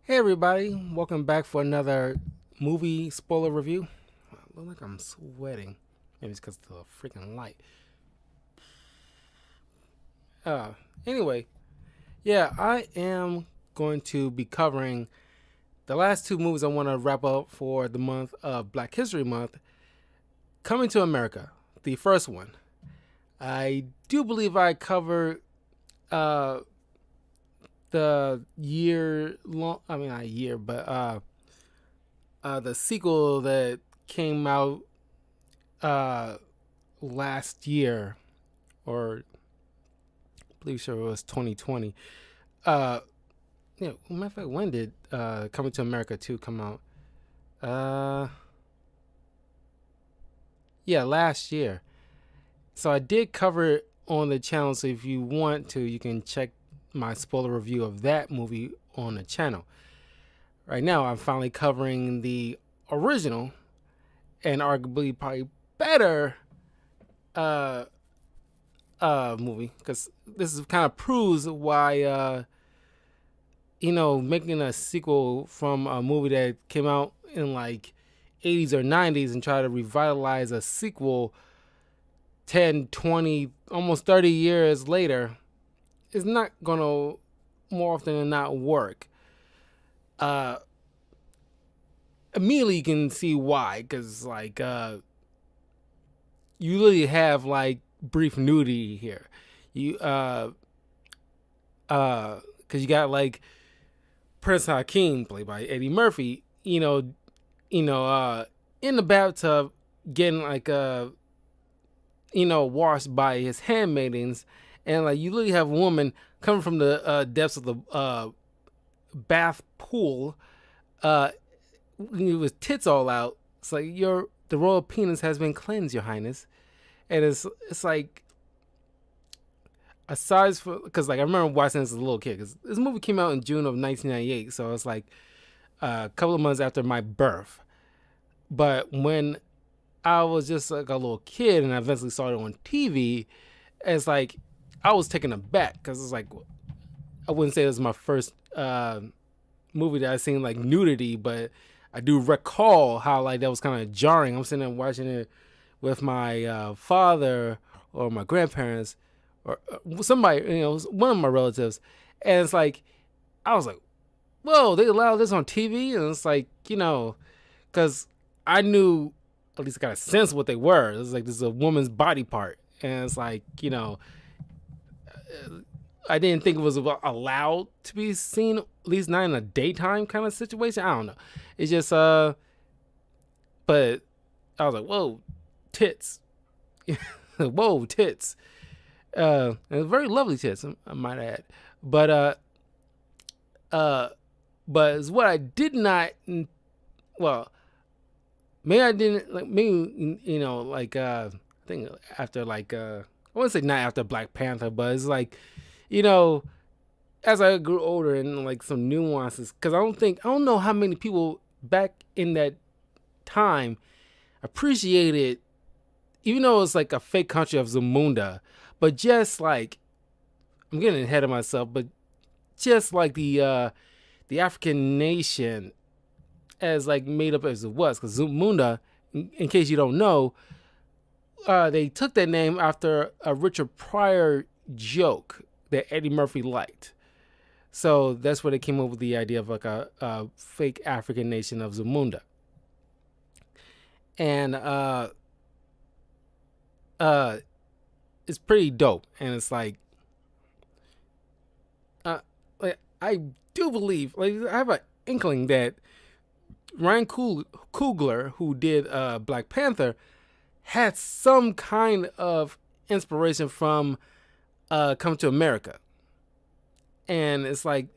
Hey everybody, welcome back for another movie spoiler review. I look like I'm sweating. Maybe it's because of the freaking light. Uh, anyway, yeah, I am going to be covering the last two movies I want to wrap up for the month of Black History Month. Coming to America, the first one. I do believe I covered uh, the year long. I mean, not a year, but the sequel that came out uh, last year, or I believe sure it was 2020. Uh, matter of fact, when did Coming to America 2 come out? Uh, yeah, last year. So I did cover it on the channel. So if you want to, you can check my spoiler review of that movie on the channel. Right now, I'm finally covering the original and arguably probably better uh, movie, because this is kind of proves why making a sequel from a movie that came out in like 80s or 90s and try to revitalize a sequel 10, 20, almost 30 years later is not gonna more often than not work. uh Immediately you can see why, because you literally have like brief nudity here. You because you got like Prince Hakeem, played by Eddie Murphy, in the bathtub getting washed by his handmaidens, and like you literally have a woman coming from the depths of the bath pool, uh, with tits all out. It's like the royal penis has been cleansed, Your Highness, and it's like aside for, because like I remember watching this as a little kid, because this movie came out in June of 1998, so it's like a couple of months after my birth. But when I was just like a little kid and I eventually saw it on TV, it's like I was taken aback, because it's like I wouldn't say it was my first movie that I seen like nudity, but I do recall how like that was kind of jarring. I'm sitting there watching it with my father or my grandparents or somebody, one of my relatives, and it's like I was like, "Whoa, they allow this on TV?" And it's like, because I knew, at least I got a sense of what they were. It was like, this is a woman's body part, and it's like, I didn't think it was allowed to be seen, at least not in a daytime kind of situation. I don't know. It's just but I was like, whoa, tits, whoa, tits. And very lovely tits, I might add. But uh, but it's what I did not. Well, maybe I didn't like. Maybe I think after I wouldn't say not after Black Panther, but it's like, you know, as I grew older and like some nuances, because I don't know how many people back in that time appreciated, even though it's like a fake country of Zamunda, but just like, I'm getting ahead of myself, but just like the African nation as like made up as it was, because Zamunda, in case you don't know, they took that name after a Richard Pryor joke that Eddie Murphy liked. So that's where they came up with the idea of like a fake African nation of Zamunda. And it's pretty dope. And it's like I do believe, like I have an inkling that Ryan Coogler, who did Black Panther, had some kind of inspiration from Come to America. And it's like,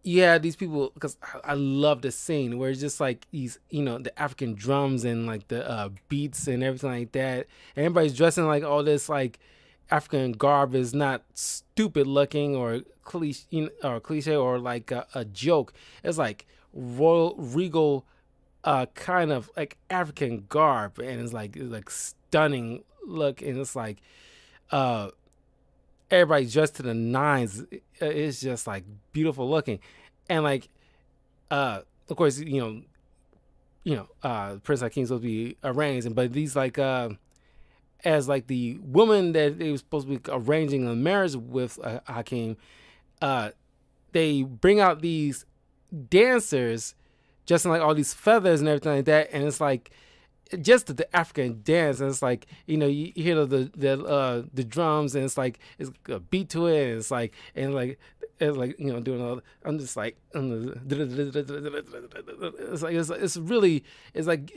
yeah, these people, because I love the scene where it's just like these, the African drums and like the beats and everything like that. And everybody's dressing like all this like African garb is not stupid looking or cliche or like a joke. It's like royal, regal, kind of like African garb, and it's like stunning look, and it's like uh everybody dressed to the nines. It's just like beautiful looking, and like of course, Prince Hakeem's supposed to be arranged, but these like as like the woman that they were supposed to be arranging a marriage with Hakeem, they bring out these dancers just in like all these feathers and everything like that, and it's like just the African dance, and it's like you hear the drums, and it's like it's a beat to it, and it's like doing all. I'm just like it's really like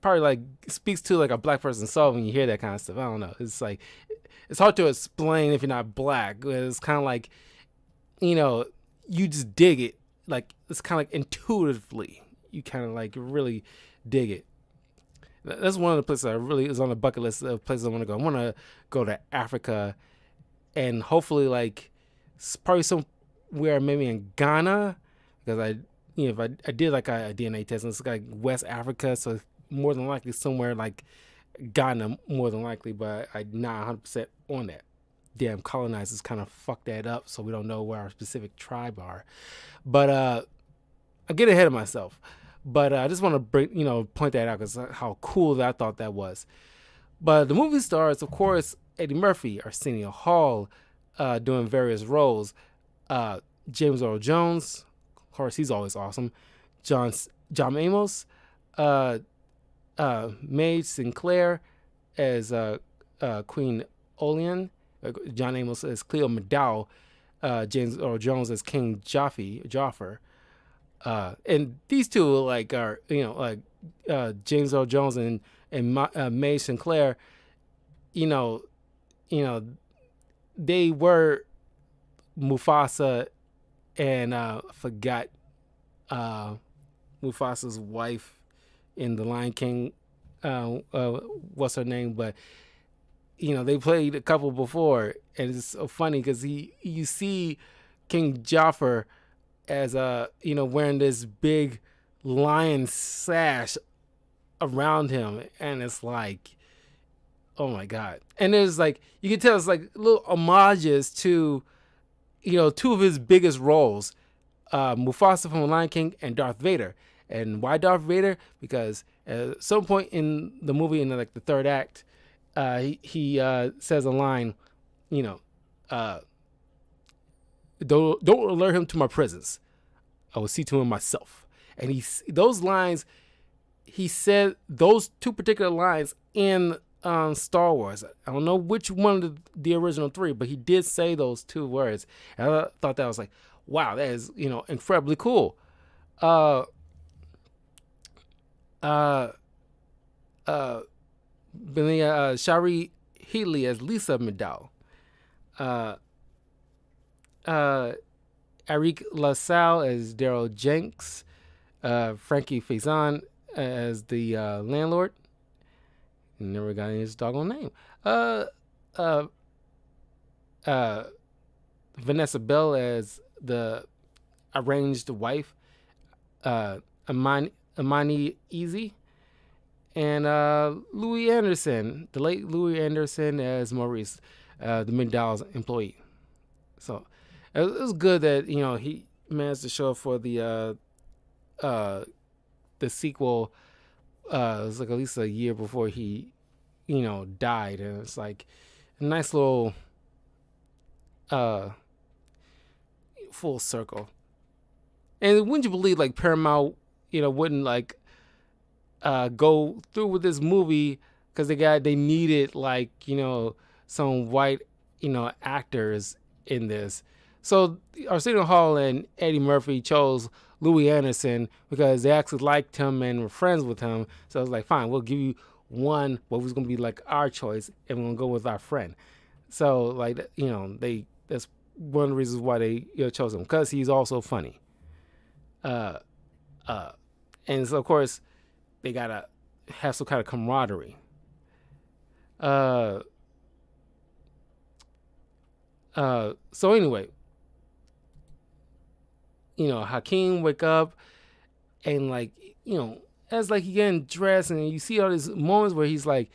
probably like speaks to like a black person's soul when you hear that kind of stuff. I don't know. It's like it's hard to explain if you're not black. It's kind of like you just dig it. Like it's kind of like intuitively you kind of like really dig it. That's one of the places I really is on the bucket list of places I want to go. I want to go to Africa, and hopefully like probably somewhere maybe in Ghana, because if I did like a DNA test and it's like West Africa, so more than likely somewhere like Ghana, more than likely, but I'm not 100% on that. Damn colonizers kind of fucked that up, so we don't know where our specific tribe are. But I get ahead of myself. But I just want to point that out because how cool that I thought that was. But the movie stars, of course, Eddie Murphy, Arsenio Hall, doing various roles. James Earl Jones, of course, he's always awesome. John Amos, Mae Sinclair as Queen Olean, John Amos as Cleo McDowell, James Earl Jones as King Jaffer. And these two like are James Earl Jones and Mae Sinclair, they were Mufasa and forgot Mufasa's wife in The Lion King. What's her name? But they played a couple before, and it's so funny because you see King Jafar as wearing this big lion sash around him, and it's like, oh my god. And there's like, you can tell it's like little homages to two of his biggest roles, Mufasa from The Lion King and Darth Vader. And why Darth Vader? Because at some point in the movie, in like the third act, he says a line, don't alert him to my presence. I will see to him myself. And those lines, he said those two particular lines in Star Wars. I don't know which one of the original three, but he did say those two words. And I thought that was like, wow, that is incredibly cool. Shari Heatley as Lisa McDowell. Eric LaSalle as Daryl Jenks. Frankie Faison as the landlord. Never got his doggone name. Vanessa Bell as the arranged wife. Amani Easy. And Louis Anderson, the late Louis Anderson as Maurice, the McDowell's employee. So it was good that he managed to show up for the sequel. It was like at least a year before he died, and it's like a nice little full circle. And wouldn't you believe like Paramount wouldn't like go through with this movie because they needed like some white actors in this. So Arsenio Hall and Eddie Murphy chose Louis Anderson because they actually liked him and were friends with him. So I was like, fine, we'll give you one what was going to be like our choice, and we're going to go with our friend. So like that's one of the reasons why they chose him, because he's also funny. And so of course they gotta have some kind of camaraderie. So anyway, Hakeem wake up and like, as like he getting dressed, and you see all these moments where he's like,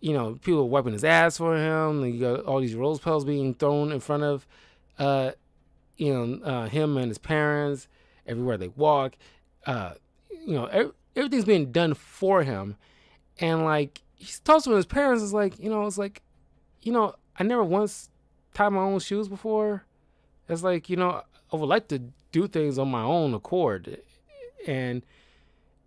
people wiping his ass for him, and you got all these rose petals being thrown in front of, him and his parents, everywhere they walk. Uh, everything's being done for him, and like he talks to his parents. It's like it's like, I never once tied my own shoes before. It's like I would like to do things on my own accord, and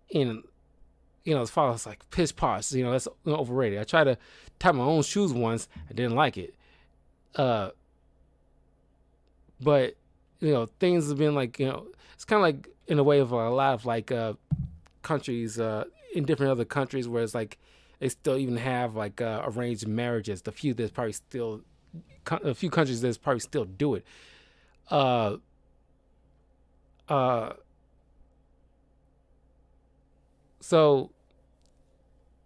his father's like piss posh. That's overrated. I tried to tie my own shoes once. I didn't like it. But things have been like it's kind of like in a way of a lot of like countries in different other countries where it's like they still even have like arranged marriages. A few countries that probably still do it. So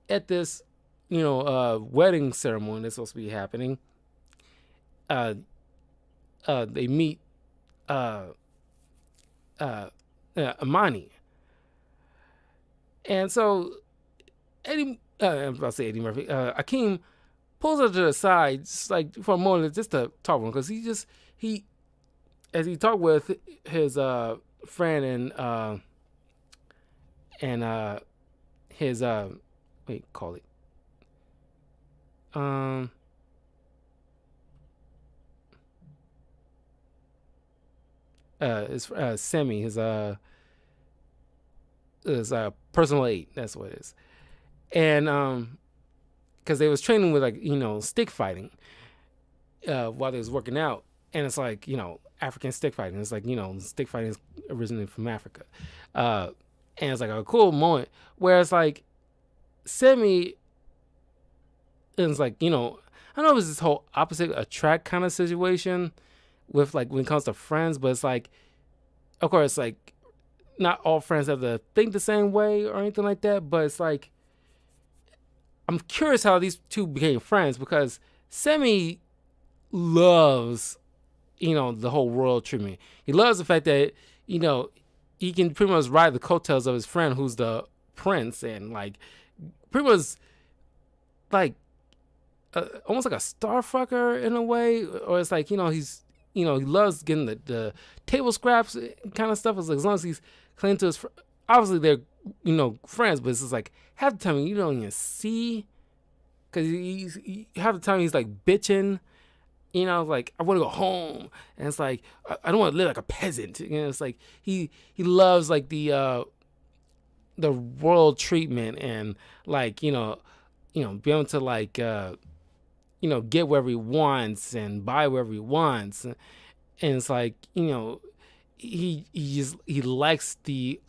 at this wedding ceremony that's supposed to be happening, they meet Amani, and so I'm about to say Eddie Murphy. Akeem pulls her to the side, just like for a moment, just to talk with him, because as he talked with his friend and his call it his Semi, his personal aide. That's what it is. And because they was training with like stick fighting while they was working out, and it's like African stick fighting. It's like stick fighting is originally from Africa, and it's like a cool moment where it's like Semi, and it's like I don't know if it's this whole opposite attract kind of situation with like when it comes to friends, but it's like, of course, like not all friends have to think the same way or anything like that, but it's like I'm curious how these two became friends, because Semi loves the whole royal treatment. He loves the fact that he can pretty much ride the coattails of his friend who's the prince, and like pretty much like almost like a star fucker in a way, or it's like he's he loves getting the table scraps kind of stuff. It's like, as long as he's clean to his obviously they're friends, but it's just like half the time you don't even see, because half the time he's like bitching. Like, I want to go home, and it's like I don't want to live like a peasant. It's like he loves like the royal treatment, and like be able to like get wherever he wants and buy wherever he wants, and it's like he likes the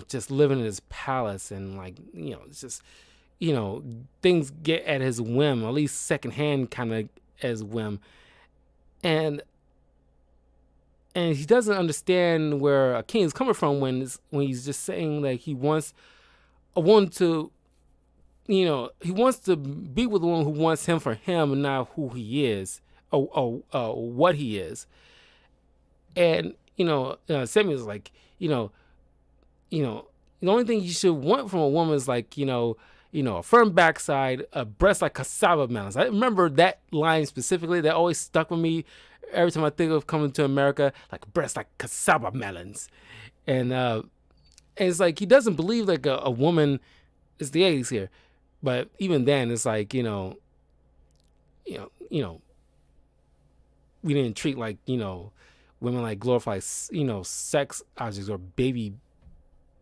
just living in his palace, and like it's just things get at his whim, at least secondhand kind of as whim, and he doesn't understand where a king is coming from when he's just saying like he wants a woman to he wants to be with a woman who wants him for him and not who he is or what he is. And Samuel's like the only thing you should want from a woman is like a firm backside, a breast like cassava melons. I remember that line specifically. That always stuck with me every time I think of coming to America, like breast like cassava melons. And it's like he doesn't believe like a woman. It's the 80s here, but even then it's like we didn't treat like women like glorify sex objects or baby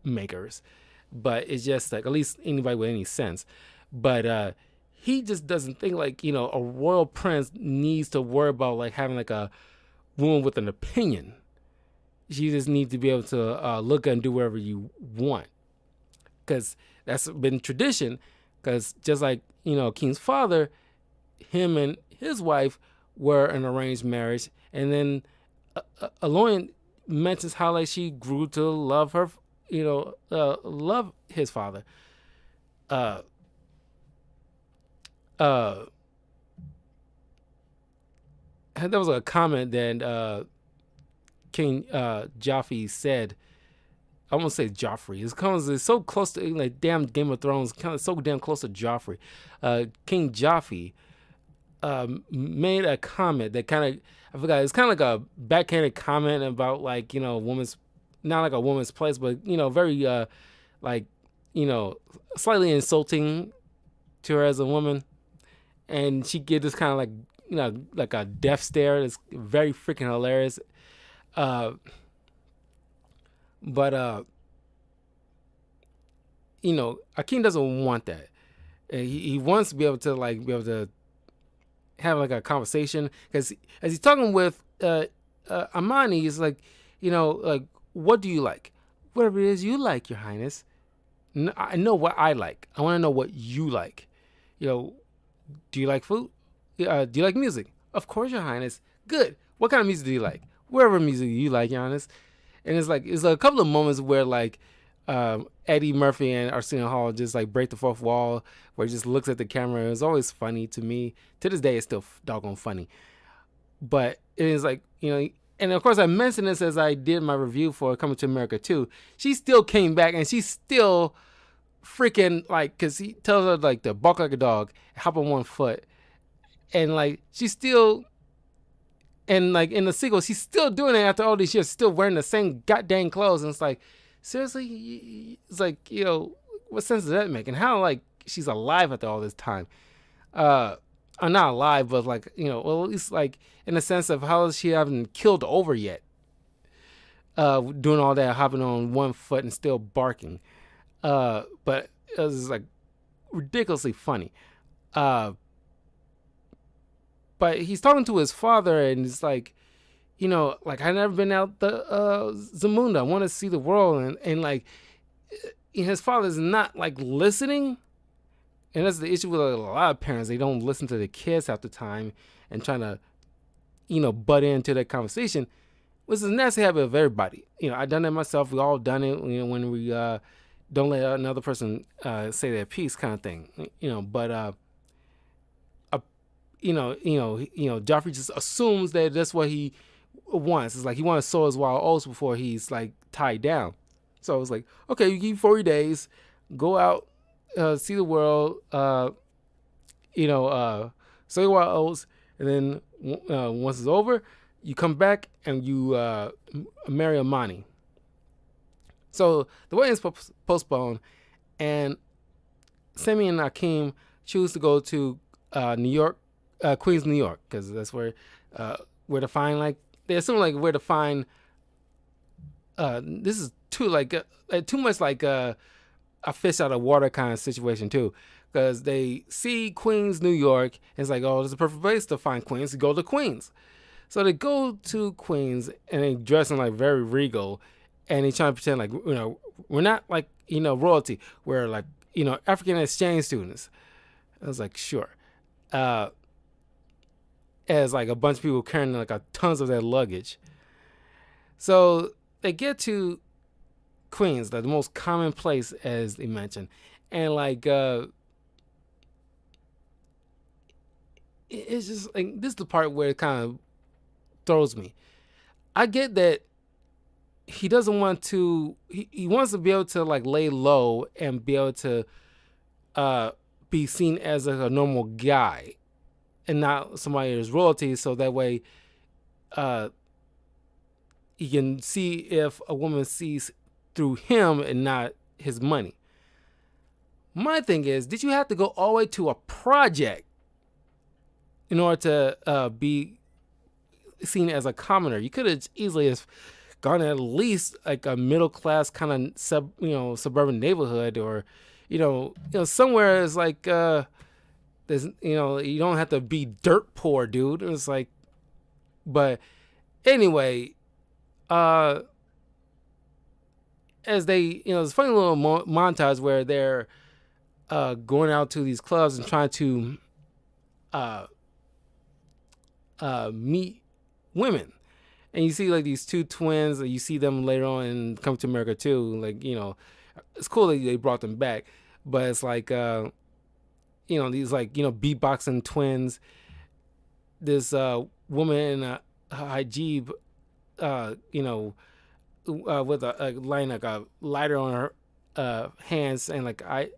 makers. But it's just like, at least anybody with any sense. But he just doesn't think like a royal prince needs to worry about like having like a woman with an opinion. She just needs to be able to look and do whatever you want, because that's been tradition. Because just like King's father, him and his wife were an arranged marriage, and then Aloy mentions how like she grew to love her love his father. There was a comment that King Joffrey said. I won't say Joffrey. It's so close to like damn Game of Thrones. Kind of so damn close to Joffrey. King Joffrey made a comment that kind of, I forgot, it's kind of like a backhanded comment about like, a woman's, not like a woman's place, but very like, slightly insulting to her as a woman, and she get this kind of like, like a death stare. It's very freaking hilarious. Uh, but Akeem doesn't want that. He wants to be able to have like a conversation, because as he's talking with Amani, he's like, like, what do you like? Whatever it is you like, Your Highness. I know what I like. I want to know what you like. Do you like food? Do you like music? Of course, Your Highness. Good. What kind of music do you like? Whatever music you like, Your Highness. And it's like, it's a couple of moments where like Eddie Murphy and Arsenio Hall just like break the fourth wall, where he just looks at the camera. It was always funny to me. To this day, it's still doggone funny. But it is like, and of course I mentioned this as I did my review for Coming to America 2. She still came back, and she's still freaking like, because he tells her like to bark like a dog, hop on one foot, and like she's still, and like in the sequel she's still doing it after all these years, still wearing the same goddamn clothes. And it's like, seriously, it's like, what sense does that make? And how like she's alive after all this time? I'm not alive, but like, well, at least like in the sense of how she haven't killed over yet. Doing all that, hopping on one foot and still barking. But it was like ridiculously funny. But he's talking to his father, and it's like, like, I've never been out the Zamunda. I want to see the world. And like, his father's not like listening. And that's the issue with a lot of parents. They don't listen to the kids half the time and trying to, butt into that conversation, which is a nasty habit of everybody. I've done that myself. We all done it, when we don't let another person say their piece, kind of thing. But Joffrey just assumes that that's what he wants. It's like he wants to sow his wild oats before he's like tied down. So it's like, okay, you give 40 days, go out, see the world, sow your wild oats, and then once it's over, you come back and you marry Amani. So the wedding is postponed, and Semi and Akeem choose to go to New York, Queens, New York, because that's where to find, like, they assume like where to find. This is too much like a fish out of water kind of situation too, because they see Queens, New York, and it's like, oh, this is a perfect place to find Queens. Go to Queens. So they go to Queens and they dressing like very regal, and they trying to pretend like, we're not like, royalty. We're like, African exchange students. I was like, sure. As like a bunch of people carrying like tons of their luggage. So they get to Queens, the most common place, as they mentioned, and like it's just like, this is the part where it kind of throws me. I get that he doesn't want to. He wants to be able to like lay low and be able to be seen as like a normal guy, and not somebody that's royalty. So that way, he can see if a woman sees through him and not his money. My thing is, did you have to go all the way to a project in order to be seen as a commoner? You could have easily have gone at least like a middle class kind of suburban neighborhood, or somewhere is like there's you don't have to be dirt poor, dude. It's like, but anyway, as they, it's a funny little montage where they're going out to these clubs and trying to meet women. And you see like these two twins, and you see them later on in Come to America 2. Like, it's cool that they brought them back, but it's like, these like, beatboxing twins. This woman in a hijab, with a line like a lighter on her hands, and like I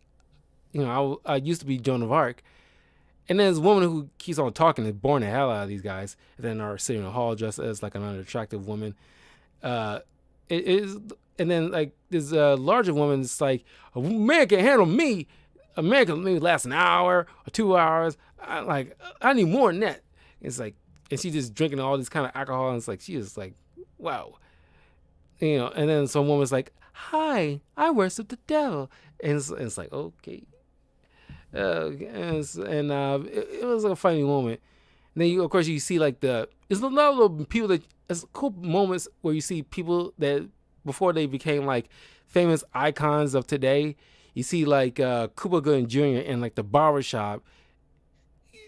used to be Joan of Arc, And then this woman who keeps on talking and boring the hell out of these guys, and then are sitting in the hall dressed as like an unattractive woman. Uh, it is, and then like this larger woman is like, a man can handle me. A man can maybe last an hour or 2 hours. I need more than that. It's like, and she just drinking all this kind of alcohol, and it's like she is like, wow, And then some woman's like, hi, I worship the devil, and it's like, okay, it was like a funny moment. And then of course, you see like there's a lot of little people that it's cool moments where you see people that before they became like famous icons of today. You see like Cuba Gooding Jr. in like the barbershop.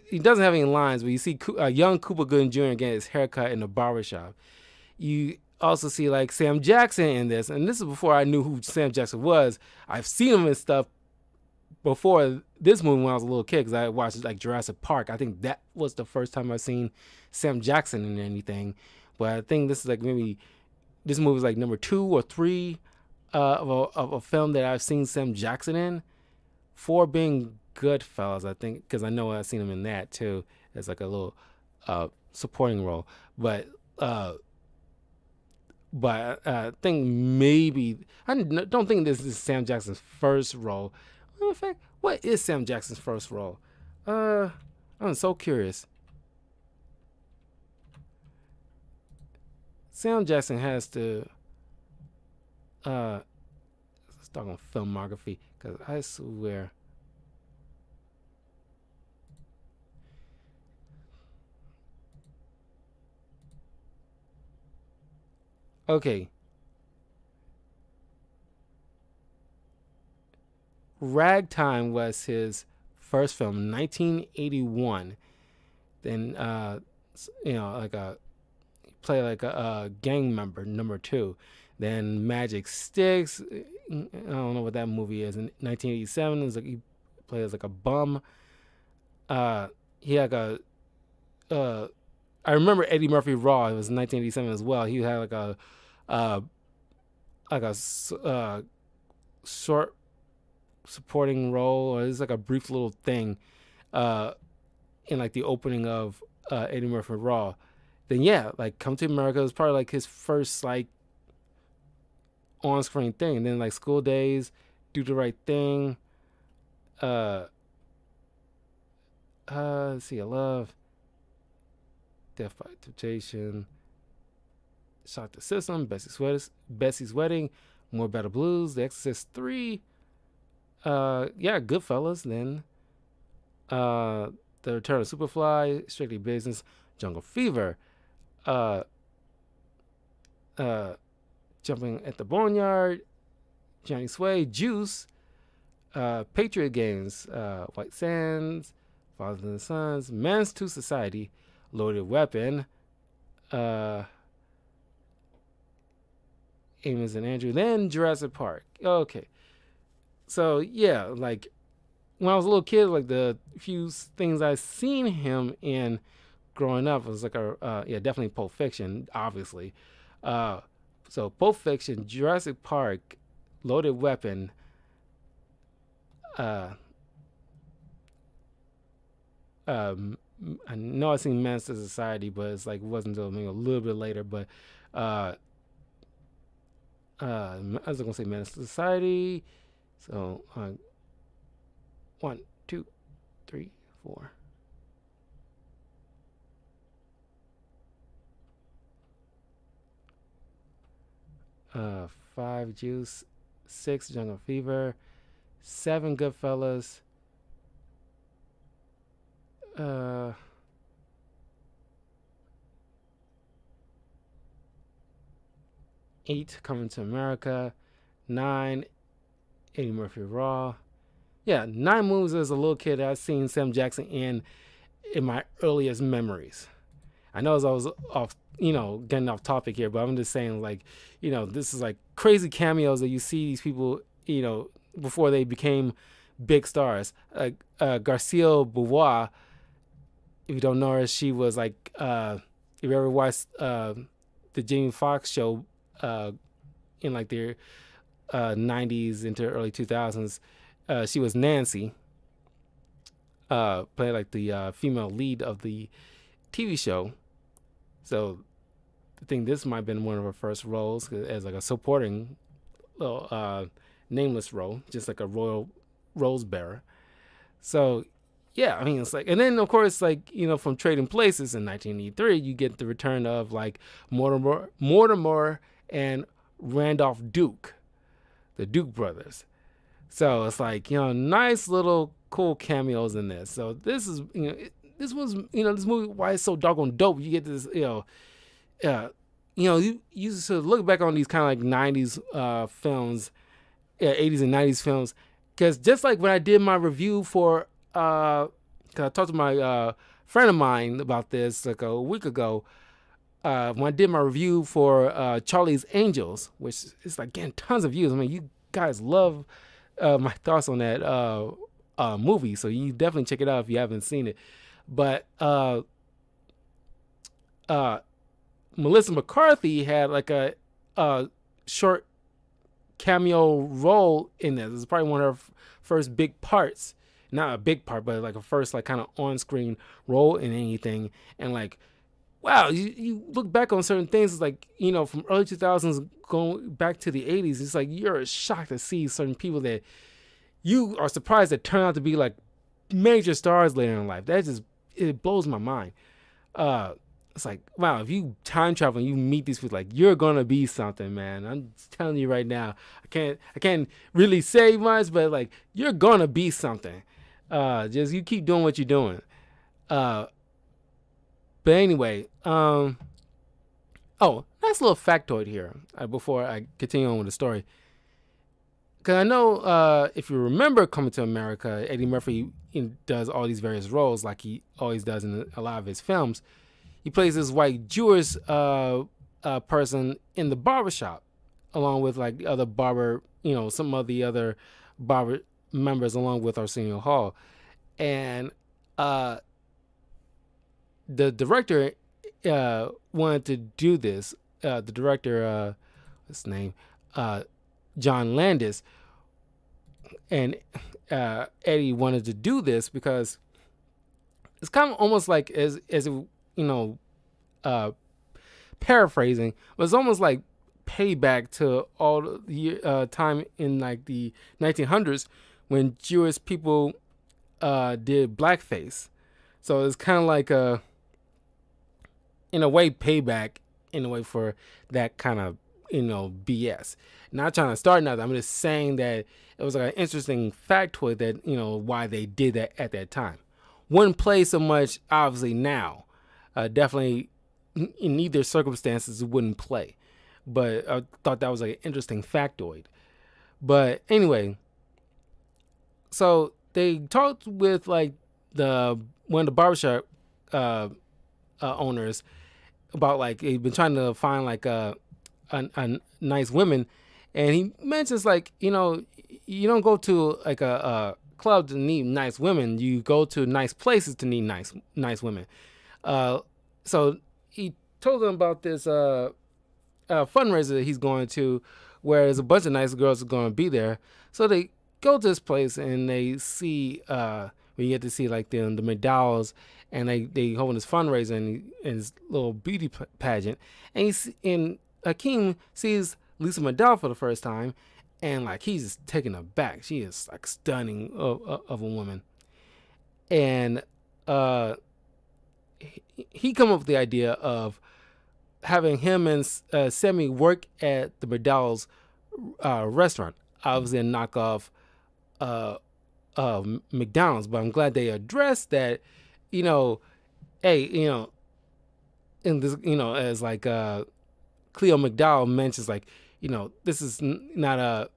He doesn't have any lines, but you see young Cuba Gooding Jr. getting his haircut in the barbershop. You also see like Sam Jackson in this, and this is before I knew who Sam Jackson was. I've seen him in stuff before this movie when I was a little kid, because I watched like Jurassic Park. I think that was the first time I've seen Sam Jackson in anything. But I think this is like maybe this movie is like number 2 or 3 of a film that I've seen Sam Jackson in. 4 being Goodfellas, I think, because I know I've seen him in that too as like a little supporting role. But I think maybe I don't think this is Sam Jackson's first role. In fact, what is Sam Jackson's first role? I'm so curious. Sam Jackson has to let's talk on filmography, because I swear. Okay. Ragtime was his first film, 1981. Then like a play like a gang member, number 2. Then Magic Sticks, I don't know what that movie is. In 1987, it was like he played as like a bum. He had I remember Eddie Murphy Raw. It was 1987 as well. He had like a short supporting role, or it's like a brief little thing in like the opening of Eddie Murphy Raw. Then yeah, like Come to America was probably like his first like on-screen thing. And then like School Days, Do the Right Thing. Let's see, I love Death by Temptation, Shock the System, Bessie's Wedding, More Better Blues, The Exorcist 3. Yeah, Goodfellas. Then The Return of Superfly, Strictly Business, Jungle Fever, Jumping at the Boneyard, Johnny Sway, Juice, Patriot Games, White Sands, Fathers and Sons, Menace to Society, Loaded Weapon, Amos and Andrew, then Jurassic Park. Okay. So yeah, like when I was a little kid, like the few things I seen him in growing up was like definitely Pulp Fiction, obviously. So Pulp Fiction, Jurassic Park, Loaded Weapon, I know I seen Menace to Society, but it's like it wasn't until maybe a little bit later. But I was gonna say Menace to Society. So 1, 2, 3, 4. 5 Juice, 6 Jungle Fever, 7 Goodfellas, 8 Coming to America, 9 Eddie Murphy Raw. Yeah, 9 movies as a little kid I've seen Sam Jackson in my earliest memories. I know as I was off, getting off topic here, but I'm just saying, like, this is like crazy cameos that you see these people, before they became big stars. Garcia Beauvoir, if you don't know her, she was like, if you ever watched the Jamie Foxx show in like their 90s into early 2000s, she was Nancy. played like the female lead of the TV show. So I think this might have been one of her first roles as like a supporting little nameless role, just like a royal rose bearer. So yeah, I mean it's like, and then of course like from Trading Places in 1983, you get the return of like Mortimer and Randolph Duke, the Duke brothers. So it's like nice little cool cameos in this. So this is this was this movie, why it's so doggone dope. You get this you used to look back on these kind of like 90s films, 80s and 90s films, because just like when I did my review for, cause I talked to my friend of mine about this like a week ago, when I did my review for Charlie's Angels, which is like getting tons of views. I mean, you guys love my thoughts on that movie, so you definitely check it out if you haven't seen it. But Melissa McCarthy had like a short cameo role in this. It's probably one of her first big parts. Not a big part, but like a first like kind of on-screen role in anything. And like, wow, you look back on certain things, it's like, from early 2000s going back to the 80s, it's like you're shocked to see certain people that you are surprised that turn out to be like major stars later in life. It blows my mind. It's like, wow, if you time travel and you meet these people, like you're gonna be something, man. I'm telling you right now. I can't really say much, but like you're gonna be something. Just you keep doing what you're doing. But anyway, nice little factoid here before I continue on with the story. Because I know if you remember Coming to America, Eddie Murphy does all these various roles like he always does in a lot of his films. He plays this white Jewish person in the barbershop, along with like the other barber, some of the other barber members, along with Arsenio Hall. And the director wanted to do this. The director, what's his name? John Landis. And Eddie wanted to do this because it's kind of almost like as if, paraphrasing, but it's almost like payback to all the time in like the 1900s when Jewish people did blackface. So it's kind of like in a way, payback in a way for that kind of BS. Not trying to start nothing. I'm just saying that it was like an interesting factoid that why they did that at that time. Wouldn't play so much obviously now. Definitely in either circumstances it wouldn't play, but I thought that was like an interesting factoid. But anyway, so they talked with like one of the barbershop owners about like he'd been trying to find like a nice women, and he mentions like you don't go to like a club to need nice women. You go to nice places to need nice women. So he told them about this fundraiser that he's going to, where there's a bunch of nice girls are going to be there. So they go to this place and they see, we get to see like the McDowells, and they holding this fundraiser and his little beauty pageant. And Hakeem sees Lisa McDowell for the first time, and like he's just taken aback. She is like stunning of a woman, and he come up with the idea of having him and Sammy work at the McDowell's restaurant. Obviously a knockoff of McDonald's, but I'm glad they addressed that, hey, in this, as like Cleo McDowell mentions, like, this is not a,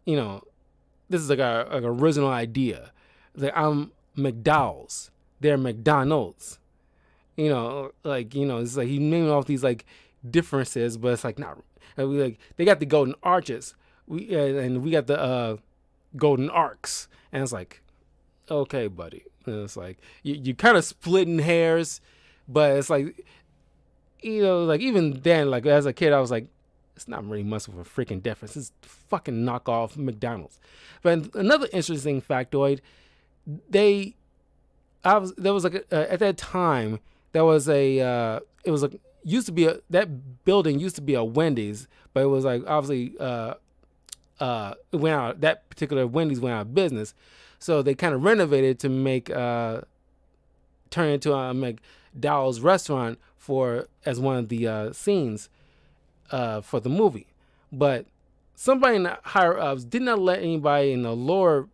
this is like a original idea. Like, I'm McDowell's, they're McDonald's. It's like he named off these like differences, but it's like not. We like they got the golden arches, and we got the golden arcs, and it's like, okay, buddy. And it's like you kind of splitting hairs, but it's like, like even then, like as a kid, I was like, it's not really much of a freaking difference. It's fucking knockoff McDonald's. But another interesting factoid, they there was like at that time there was it was like used to be that building used to be a Wendy's, but it was like obviously it went out, that particular Wendy's went out of business, so they kind of renovated to make turn into a McDowell's restaurant for as one of the scenes for the movie. But somebody in the higher ups did not let anybody in the lower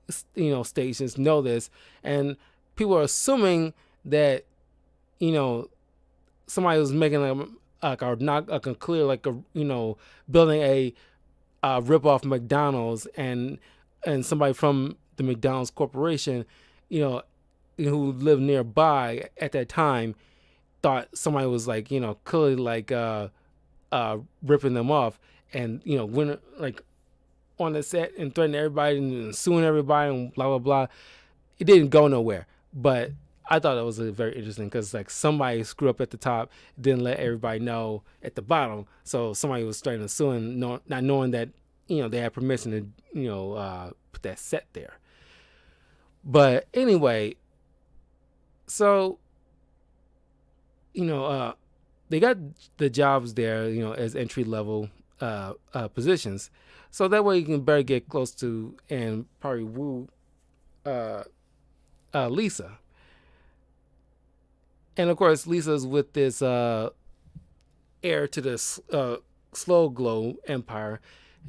stations know this, and people are assuming that somebody was making a clear building a rip off McDonald's, and somebody from the McDonald's corporation who lived nearby at that time thought somebody was clearly ripping them off, and when on the set and threatening everybody and suing everybody and blah blah blah. It didn't go nowhere, but I thought it was very interesting because somebody screwed up at the top, didn't let everybody know at the bottom, so somebody was starting to sue, not knowing that they had permission to put that set there. But anyway, so they got the jobs there, as entry level positions, so that way you can better get close to and probably woo Lisa. And of course, Lisa's with this heir to the Slow Glow empire.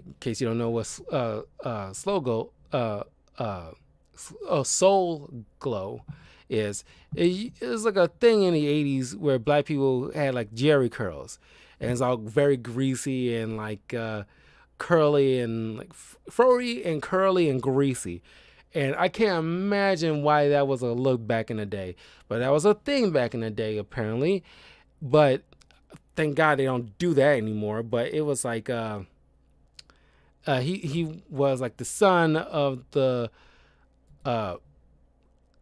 In case you don't know what Slow Glow, Soul Glow is. It was like a thing in the 80s where black people had Jerry curls, and it's all very greasy and curly and furry and curly and greasy. And I can't imagine why that was a look back in the day, but that was a thing back in the day apparently. But thank God they don't do that anymore. But it was he was the son of the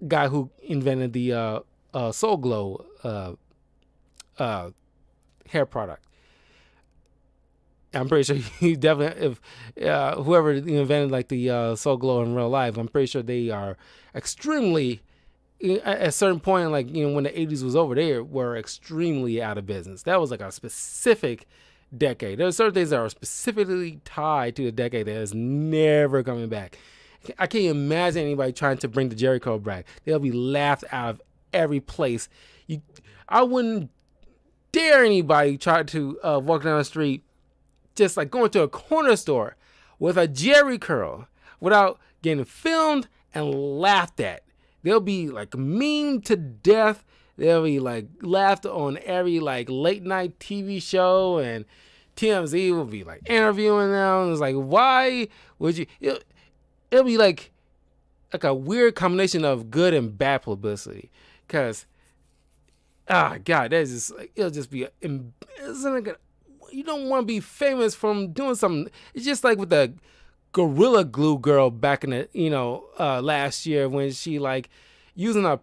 guy who invented the Soul Glow hair product. I'm pretty sure he definitely, if whoever invented the Soul Glow in real life, I'm pretty sure they are extremely, at a certain point, when the 80s was over, they were extremely out of business. That was a specific decade. There are certain things that are specifically tied to the decade that is never coming back. I can't imagine anybody trying to bring the Jerry curl back. They'll be laughed out of every place. I wouldn't dare anybody try to walk down the street just going to a corner store with a Jerry curl without getting filmed and laughed at. They'll be memed to death. They'll be laughed on every late night TV show, and TMZ will be interviewing them. It's why would you? It'll be a weird combination of good and bad publicity, because God, that's just it'll just be you don't want to be famous from doing something. It's just with the Gorilla Glue girl back in the last year, when she using a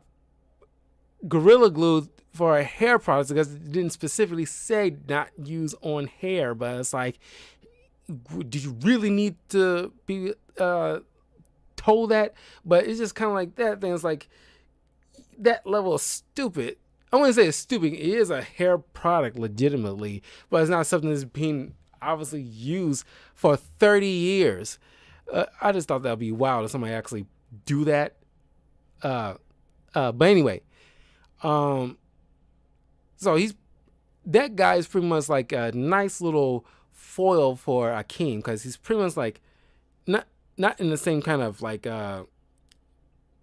Gorilla Glue for her hair products, because it didn't specifically say not use on hair, but it's did you really need to be told that? But it's just kind of that thing. It's that level of stupid. I wouldn't say it's stupid. It is a hair product legitimately, but it's not something that's being obviously used for 30 years. I just thought that would be wild if somebody actually do that. But anyway, so that guy is pretty much a nice little foil for Akeem, because he's pretty much not in the same kind of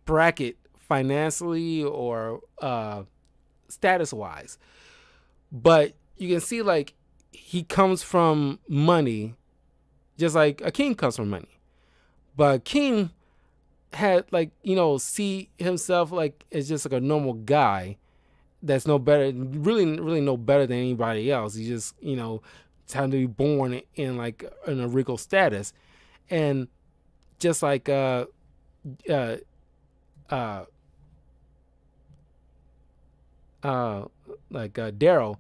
bracket financially or status wise, but you can see he comes from money, just like Akeem comes from money. But Akeem had see himself as just a normal guy that's no better, really no better than anybody else. He just time to be born in in a regal status, and just Daryl,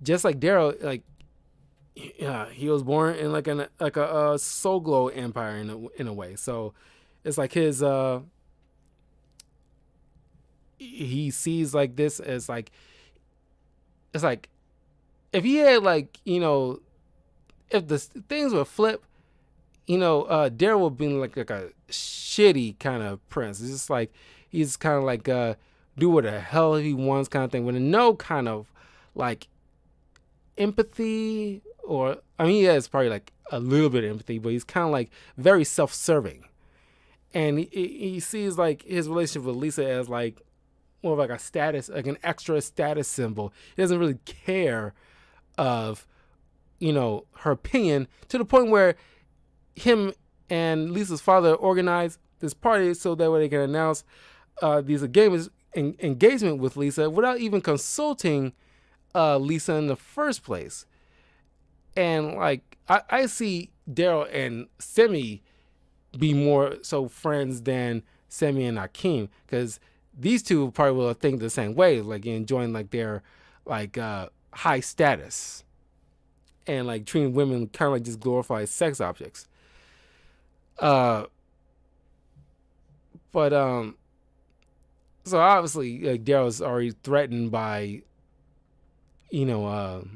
just like Daryl, he was born in a Soul Glow empire in a way. So it's his he sees like this as like, it's like if he had like, if the things would flip, Daryl would be like a shitty kind of prince. It's just like he's kind of like do what the hell he wants kind of thing, with no kind of like empathy, or I mean, he has probably like a little bit of empathy, but he's kind of like very self-serving, and he sees like his relationship with Lisa as like more of like a status, like an extra status symbol. He doesn't really care of her opinion, to the point where him and Lisa's father organize this party so that way they can announce these engagement with Lisa without even consulting Lisa in the first place. And like I see Daryl and Semi be more so friends than Semi and Akeem, because these two probably will think the same way, like enjoying like their like high status and like treating women kind of like just glorified sex objects. But so obviously like Daryl's already threatened by Akeem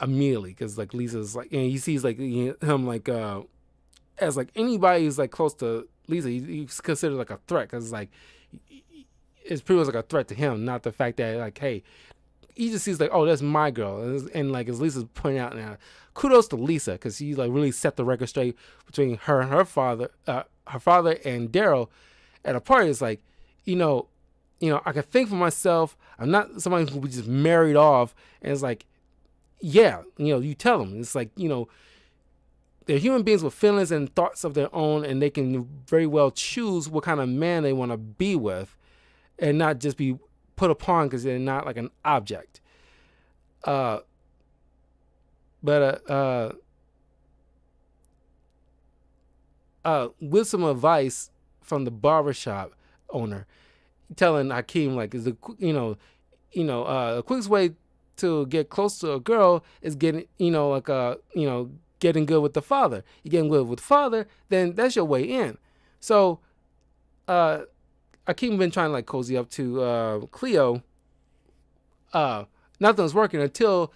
immediately, because like Lisa's like, he sees like him like as like anybody who's like close to Lisa, he's considered like a threat, because like it's pretty much like a threat to him, not the fact that like, hey, he just sees like, oh, that's my girl, and like as Lisa's pointing out now, kudos to Lisa, because she like really set the record straight between her and her father and Daryl at a party. It's like, I can think for myself. I'm not somebody who will be just married off. And it's like, yeah, you tell them. It's like, they're human beings with feelings and thoughts of their own, and they can very well choose what kind of man they want to be with, and not just be put upon because they're not like an object. With some advice from the barbershop owner, telling Akeem like, is the the quickest way to get close to a girl is getting getting good with the father. You getting good with the father, then that's your way in. So Akeem been trying to like cozy up to Cleo. Nothing's working until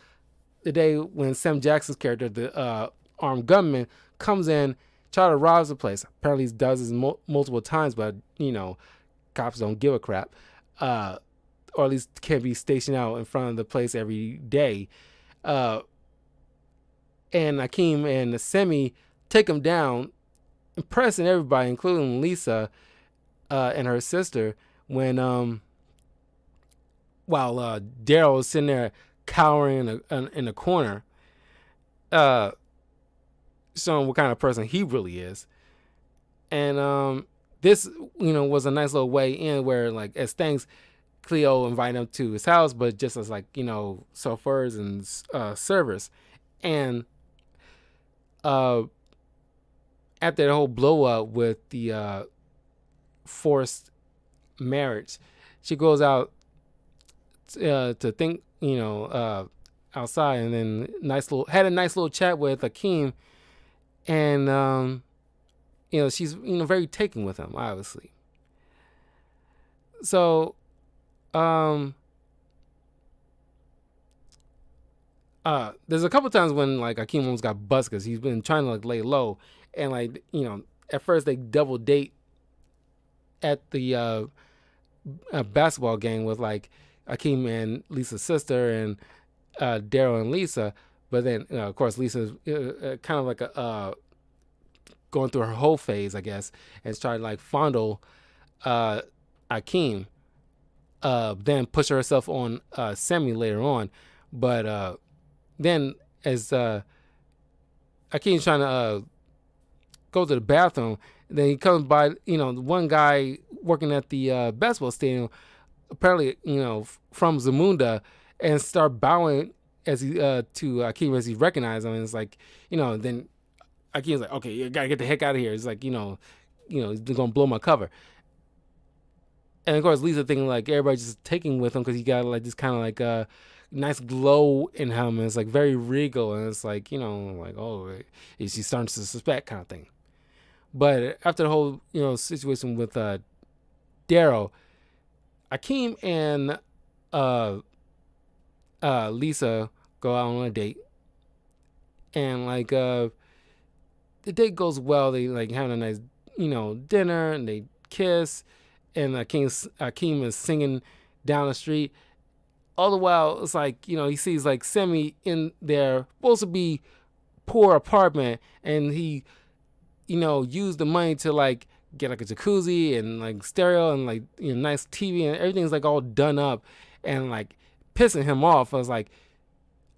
the day when Sam Jackson's character, the armed gunman, comes in, try to rob the place. Apparently he does this multiple times, but cops don't give a crap, or at least can't be stationed out in front of the place every day. And Akeem and the Semi take him down, impressing everybody, including Lisa and her sister, when while Daryl is sitting there cowering in a corner, showing what kind of person he really is. And this was a nice little way in, where like as things, Cleo invited him to his house, but just as like chauffeurs and servers. And after the whole blow up with the forced marriage, she goes out to think outside, and then had a nice little chat with Akeem, and she's very taken with him, obviously. So there's a couple times when like Akeem almost got busted, because he's been trying to like lay low, and like at first they double date at the basketball game with like Akeem and Lisa's sister, and Daryl and Lisa. But then of course Lisa's kind of like going through her whole phase, I guess, and trying to like fondle Akeem, then push herself on Semi later on. But then as Akeem's trying to go to the bathroom, then he comes by, one guy working at the basketball stadium, apparently, from Zamunda, and start bowing as he to Akeem as he recognizes him. And it's like, then Akeem's like, okay, you gotta get the heck out of here. It's like, he's gonna blow my cover. And of course, Lisa thinking like everybody's just taking with him because he got like this kind of like nice glow in him, and it's like very regal, and it's like like, oh, is she starting to suspect kind of thing. But after the whole situation with Daryl, Akeem and uh, Lisa go out on a date, and like the date goes well. They like having a nice dinner, and they kiss, and Akeem is singing down the street. All the while, it's like he sees like Semi in their supposed to be poor apartment, and he used the money to like get like a jacuzzi and like stereo and like nice TV, and everything's like all done up, and like pissing him off. I was like,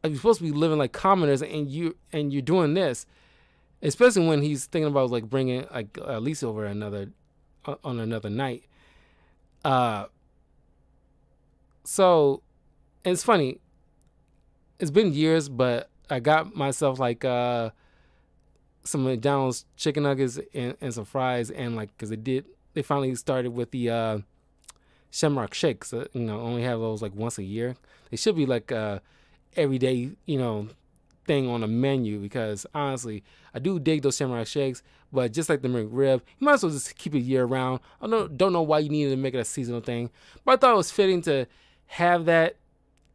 you're supposed to be living like commoners, and you're doing this, especially when he's thinking about like bringing like Lisa over on another night. So it's funny. It's been years, but I got myself like some McDonald's chicken nuggets and some fries, and like because they finally started with the Shamrock Shakes. Only have those like once a year. They should be like everyday thing on a menu, because honestly, I do dig those Shamrock Shakes. But just like the McRib, you might as well just keep it year round. I don't know why you needed to make it a seasonal thing, but I thought it was fitting to have that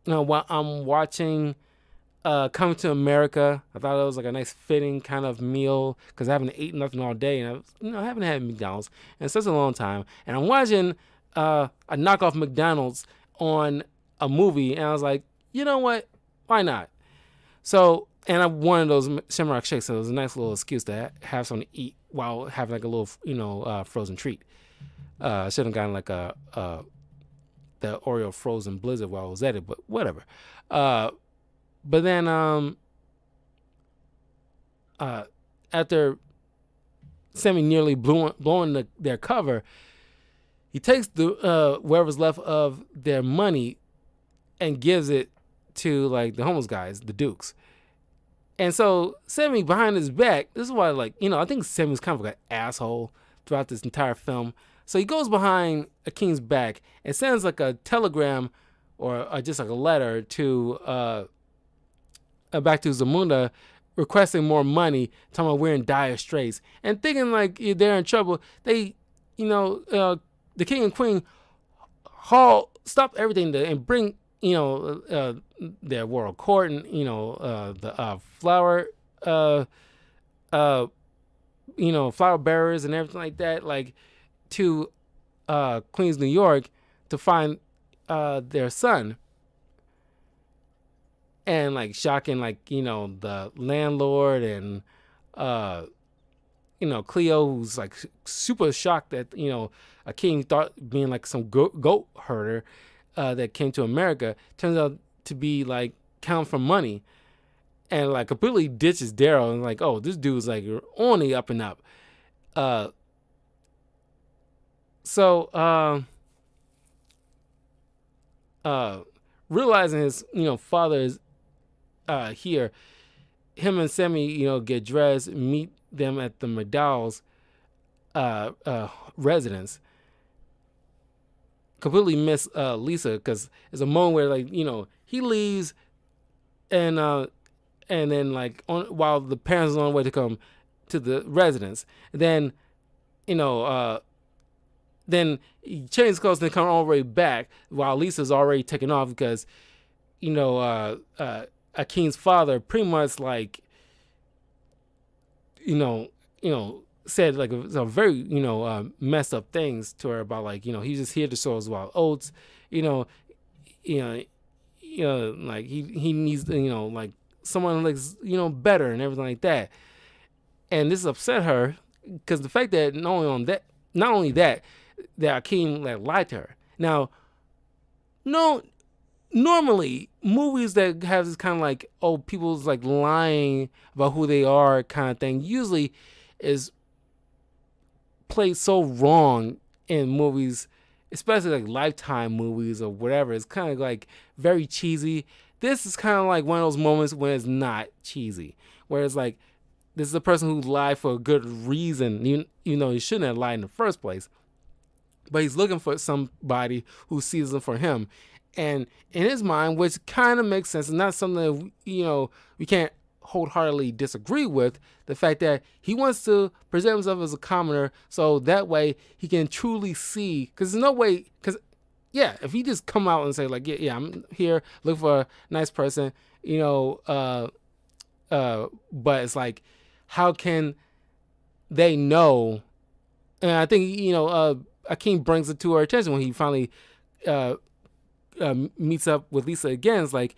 while I'm watching Coming to America. I thought it was like a nice fitting kind of meal, because I haven't eaten nothing all day, and I haven't had McDonald's in such a long time, and I'm watching a knockoff McDonald's on a movie, and I was like, you know what, why not? So, and I wanted those Shamrock Shakes, so it was a nice little excuse to have something to eat while having like a little frozen treat. I should have gotten like the Oreo frozen blizzard while I was at it, but whatever. But then after Semi nearly blowing their cover, he takes the whatever's left of their money and gives it to like the homeless guys, the Dukes. And so Semi, behind his back, this is why I think Semi's kind of like an asshole throughout this entire film. So he goes behind Akeem's back and sends like a telegram or just like a letter to back to Zamunda, requesting more money, talking about we're in dire straits, and thinking like they're in trouble. They, the king and queen stop everything and bring their royal court and the flower flower bearers and everything like that, like to Queens, New York, to find their son. And like shocking like the landlord and Cleo, who's like super shocked that Akeem thought being like some goat herder that came to America turns out to be like count for money, and like completely ditches Daryl and like, oh, this dude's like on the up and up. So realizing his father is here, him and Semi get dressed, meet them at the McDowell's residence. Completely miss Lisa, because there's a moment where like he leaves, and then like while the parents are on the way to come to the residence, then then he changes clothes and come all the way back while Lisa's already taken off, because Akeem's father pretty much like said like a very messed up things to her about like he's just here to show us wild oats, like he needs like someone like better and everything like that. And this upset her, because the fact that not only that Akeem like lied to her. Now, no. Normally, movies that have this kind of like, oh, people's like lying about who they are kind of thing, usually is played so wrong in movies, especially like Lifetime movies or whatever. It's kind of like very cheesy. This is kind of like one of those moments when it's not cheesy, where it's like, this is a person who lied for a good reason. You know, he shouldn't have lied in the first place, but he's looking for somebody who sees them for him. And in his mind, which kind of makes sense, and not something that we can't wholeheartedly disagree with, the fact that he wants to present himself as a commoner so that way he can truly see, because there's no way, because yeah, if he just come out and say like, yeah, I'm here looking for a nice person, but it's like, how can they know? And I think, Akeem brings it to our attention when he finally meets up with Lisa again. It's like,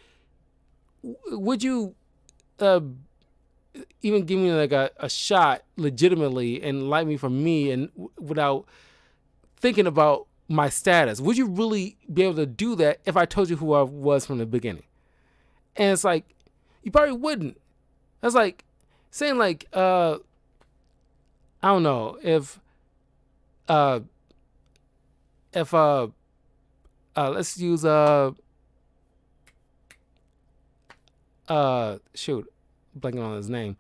would you even give me like a shot legitimately and like me for me and without thinking about my status? Would you really be able to do that if I told you who I was from the beginning? And it's like, you probably wouldn't. That's like saying like, I don't know, if let's use shoot, blanking on his name,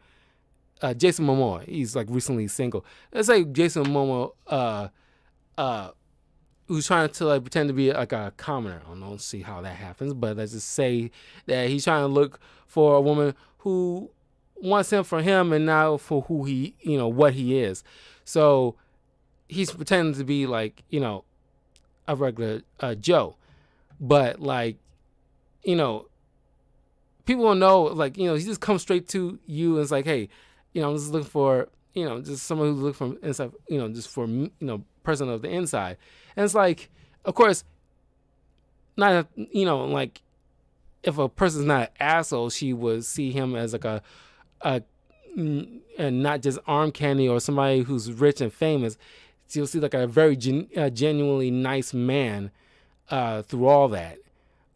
Jason Momoa. He's like recently single. Let's say Jason Momoa who's trying to like pretend to be like a commoner. I don't see how that happens, but let's just say that he's trying to look for a woman who wants him for him and not for who he, what he is. So he's pretending to be like, a regular Joe, but like, people will know, like, he just comes straight to you and it's like, hey, I'm just looking for, just someone who's looking from inside, just for, person of the inside. And it's like, of course, not, like, if a person's not an asshole, she would see him as like a and not just arm candy or somebody who's rich and famous. She'll see like a very genuinely nice man through all that.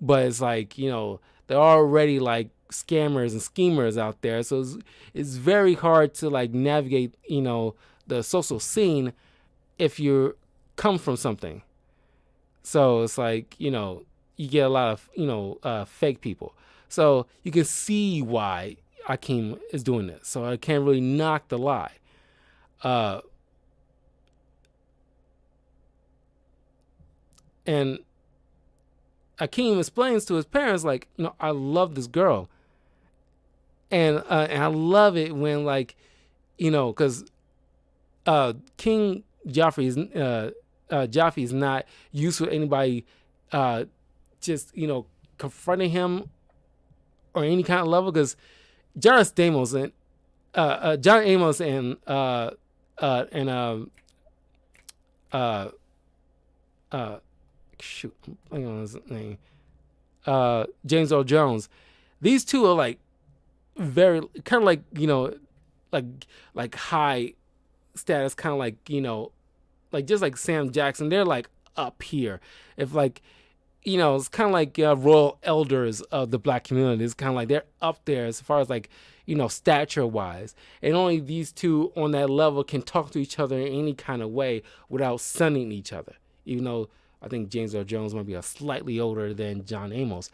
But it's like, they're already like scammers and schemers out there. So it's very hard to like navigate, the social scene if you come from something. So it's like, you get a lot of, fake people. So you can see why Akeem is doing this. So I can't really knock the lie. And Akeem explains to his parents, like, I love this girl. And I love it when, like, because King Joffrey is not used to anybody just, confronting him or any kind of level, because John Amos and shoot, I'm blanking on his name, James Earl Jones. These two are like very kind of like, like high status, kind of like, like just like Sam Jackson. They're like up here. If like, it's kind of like royal elders of the black community. It's kind of like they're up there as far as like, stature wise. And only these two on that level can talk to each other in any kind of way without sunning each other. Even though I think James Earl Jones might be a slightly older than John Amos.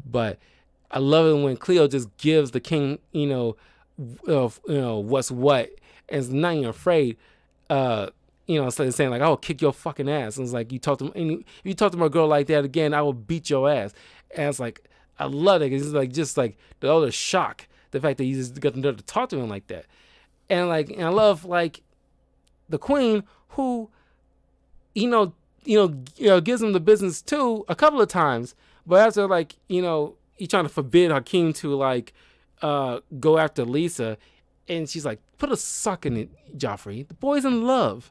But I love it when Cleo just gives the king, what's what, and is not even afraid, instead of saying like, "I'll kick your fucking ass." And it's like, if you talk to a girl like that again, I will beat your ass. And it's like, I love it. It's like just like the other shock, the fact that he just got to talk to him like that. And like, and I love like the queen who, gives him the business too a couple of times, but after like, he's trying to forbid Hakeem to like go after Lisa, and she's like, put a sock in it, Joffrey. The boy's in love.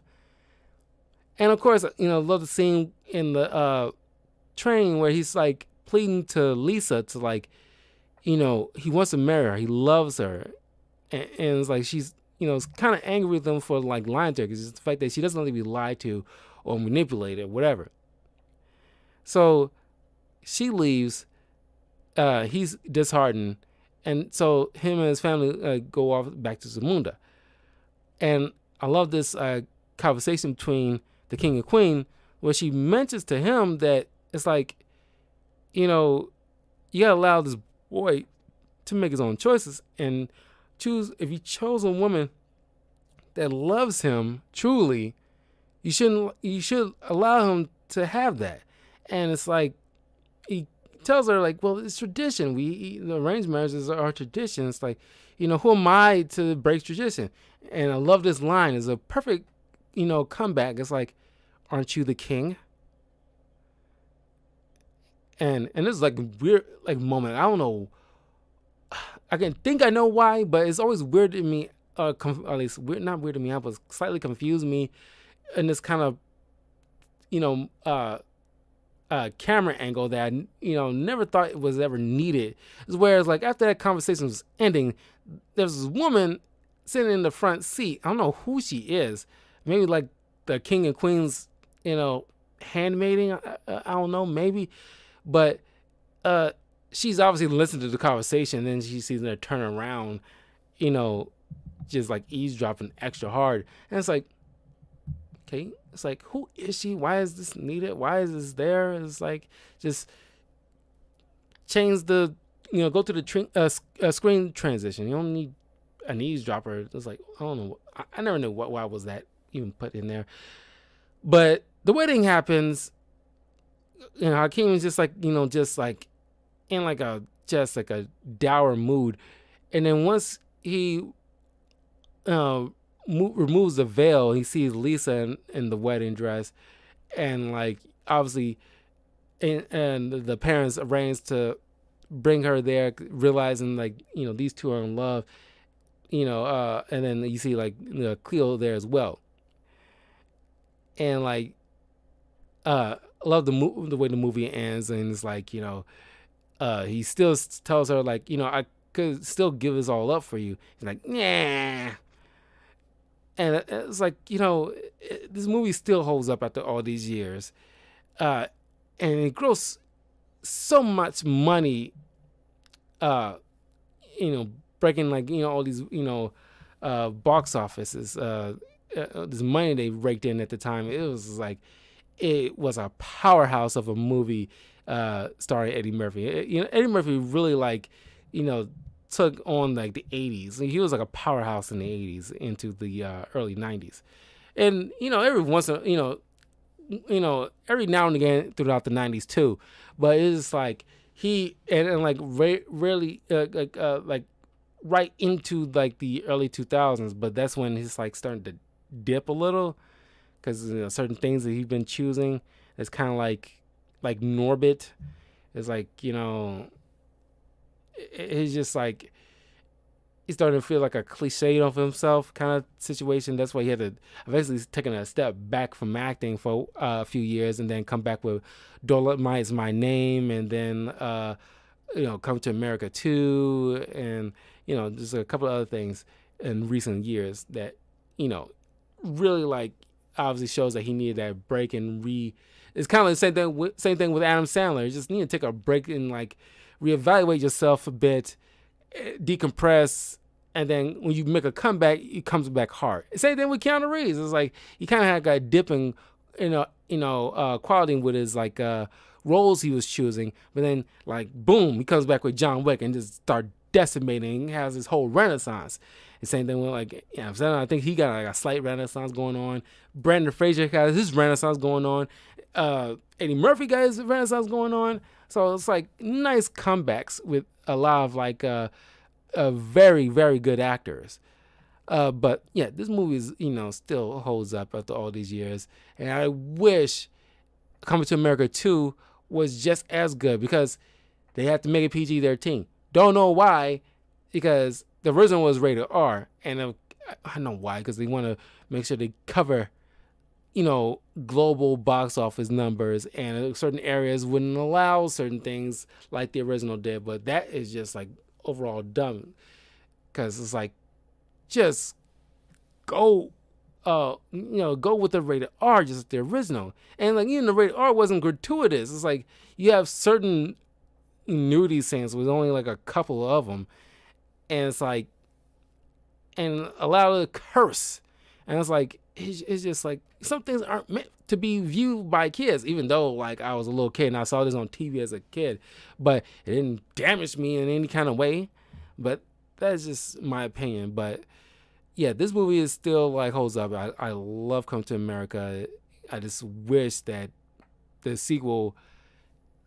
And of course, love the scene in the train where he's like pleading to Lisa to like, he wants to marry her. He loves her. And it's like she's, is kind of angry with him for like lying to her, because it's the fact that she doesn't want to be lied to or manipulated, whatever. So she leaves. He's disheartened. And so him and his family go off back to Zamunda. And I love this conversation between the king and queen, where she mentions to him that it's like, you gotta allow this boy to make his own choices and choose. If he chose a woman that loves him truly, you should allow him to have that. And it's like, he tells her like, well, it's tradition. The arranged marriages are our tradition. It's like, who am I to break tradition? And I love this line. It's a perfect, comeback. It's like, aren't you the king? And this is like a weird like moment. I don't know. I can think I know why, but it's always weird to me. At least weird, not weird to me, but slightly confused me in this kind of you know uh camera angle that I, never thought it was ever needed. Is whereas like after that conversation was ending, there's this woman sitting in the front seat. I don't know who she is. Maybe like the king and queen's, handmaiding. I don't know, maybe, but uh, she's obviously listening to the conversation. And then she sees her turn around, you know, just like eavesdropping extra hard, and it's like, okay, it's like, who is she? Why is this needed? Why is this there? It's like, just change the, go to the screen transition. You don't need an eavesdropper. It's like, I don't know. I never knew why was that even put in there. But the wedding happens. Hakeem is just like, just like in like a just like a dour mood, and then once he removes the veil, he sees Lisa in the wedding dress, and like obviously, and the parents arrange to bring her there, realizing like these two are in love, and then you see like Cleo there as well, and like I love the way the movie ends, and it's like he still tells her like I could still give this all up for you. He's like, nah. And it's like, this movie still holds up after all these years. And it grossed so much money, uh, breaking like, all these, box offices, this money they raked in at the time. It was like, it was a powerhouse of a movie starring Eddie Murphy. Eddie Murphy really like, took on like the 80s. He was like a powerhouse in the 80s into the early 90s. And every once in every now and again throughout the 90s too. But it's like he and like rarely like right into like the early 2000s, but that's when he's like starting to dip a little because certain things that he's been choosing. It's kind of like Norbit. It's like it's just like he's starting to feel like a cliche of himself kind of situation. That's why he had to eventually taking a step back from acting for a few years, and then come back with Dolomite Is My Name, and then Come to America 2, and just a couple of other things in recent years that really like obviously shows that he needed that break and It's kind of the same thing with Adam Sandler. You just need to take a break and like reevaluate yourself a bit, decompress, and then when you make a comeback, it comes back hard. Same thing with Keanu Reeves. It's like he kind of had a dip in, quality with his like roles he was choosing, but then like boom, he comes back with John Wick and just start decimating. He has this whole renaissance. The same thing with like I think he got like a slight renaissance going on. Brendan Fraser got his renaissance going on. Eddie Murphy got his renaissance going on. So it's like nice comebacks with a lot of like very, very good actors. But yeah, this movie is, still holds up after all these years. And I wish Coming to America 2 was just as good because they had to make it PG-13. Don't know why, because the original was rated R. And I know why, because they want to make sure they cover global box office numbers, and certain areas wouldn't allow certain things like the original did. But that is just like overall dumb, because it's like just go go with the rated R, just like the original. And like even the rated R wasn't gratuitous. It's like you have certain nudity scenes with only like a couple of them, and it's like and allow it to curse, and it's like it's just like some things aren't meant to be viewed by kids, even though like I was a little kid and I saw this on TV as a kid, but it didn't damage me in any kind of way. But that's just my opinion. But yeah, this movie is still like holds up. I love Come to America. I just wish that the sequel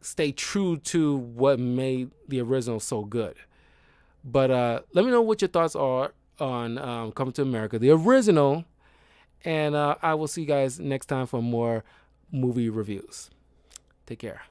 stay true to what made the original so good. But let me know what your thoughts are on Coming to America, the original. And I will see you guys next time for more movie reviews. Take care.